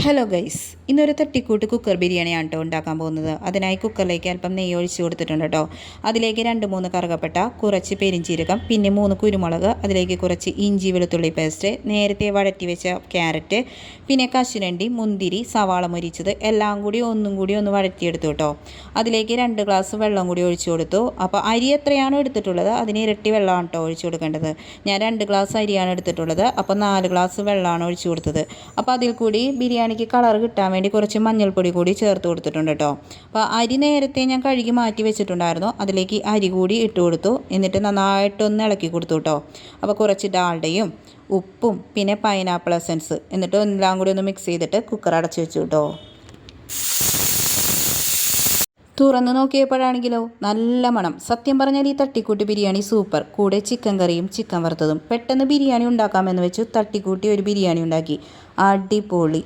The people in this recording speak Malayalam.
ഹലോ ഗൈസ്, ഇന്നൊരു തട്ടിക്കൂട്ട് കുക്കർ ബിരിയാണിയാണ് കേട്ടോ ഉണ്ടാക്കാൻ പോകുന്നത്. അതിനായി കുക്കറിലേക്ക് അല്പം നെയ്യ് ഒഴിച്ച് കൊടുത്തിട്ടുണ്ട് കേട്ടോ. അതിലേക്ക് 2-3 കറുകപ്പട്ട, കുറച്ച് പെരിഞ്ചീരകം, പിന്നെ 3 കുരുമുളക്, അതിലേക്ക് കുറച്ച് ഇഞ്ചി വെളുത്തുള്ളി പേസ്റ്റ്, നേരത്തെ വഴറ്റി വെച്ച ക്യാരറ്റ്, പിന്നെ കശുവണ്ടി, മുന്തിരി, സവാള മുരിച്ചത് എല്ലാം കൂടി ഒന്നും കൂടി ഒന്ന് വഴറ്റിയെടുത്തു കേട്ടോ. അതിലേക്ക് 2 ഗ്ലാസ് വെള്ളം കൂടി ഒഴിച്ചു കൊടുത്തു. അപ്പോൾ അരി എത്രയാണോ എടുത്തിട്ടുള്ളത് അതിന് ഇരട്ടി വെള്ളമാണ് കേട്ടോ ഒഴിച്ചു കൊടുക്കേണ്ടത്. ഞാൻ 2 ഗ്ലാസ് അരിയാണ് എടുത്തിട്ടുള്ളത്, അപ്പോൾ 4 ഗ്ലാസ് വെള്ളമാണ് ഒഴിച്ചു കൊടുത്തത്. അപ്പോൾ അതിൽ കൂടി ബിരിയാണിക്ക് കളർ കിട്ടാൻ വേണ്ടി കുറച്ച് മഞ്ഞൾപ്പൊടി കൂടി ചേർത്ത് കൊടുത്തിട്ടുണ്ട് കേട്ടോ. അപ്പോൾ അരി നേരത്തെ ഞാൻ കഴുകി മാറ്റി വെച്ചിട്ടുണ്ടായിരുന്നു, അതിലേക്ക് അരി കൂടി ഇട്ട് കൊടുത്തു. എന്നിട്ട് നന്നായിട്ടൊന്ന് ഇളക്കി കൊടുത്തു കേട്ടോ. അപ്പോൾ കുറച്ച് ഡാൽഡയും ഉപ്പും പിന്നെ പൈനാപ്പിൾ എസൻസ് എന്നിട്ട് എല്ലാം കൂടി ഒന്ന് മിക്സ് ചെയ്തിട്ട് കുക്കർ അടച്ചു വെച്ചു കേട്ടോ. തുറന്ന് നോക്കിയപ്പോഴാണെങ്കിലോ നല്ല മണം. സത്യം പറഞ്ഞാൽ ഈ തട്ടിക്കൂട്ടി ബിരിയാണി സൂപ്പർ. കൂടെ ചിക്കൻ കറിയും ചിക്കൻ വറുത്തതും. പെട്ടെന്ന് ബിരിയാണി ഉണ്ടാക്കാമെന്ന് വെച്ചു തട്ടിക്കൂട്ടി ഒരു ബിരിയാണി ഉണ്ടാക്കി. അടിപൊളി.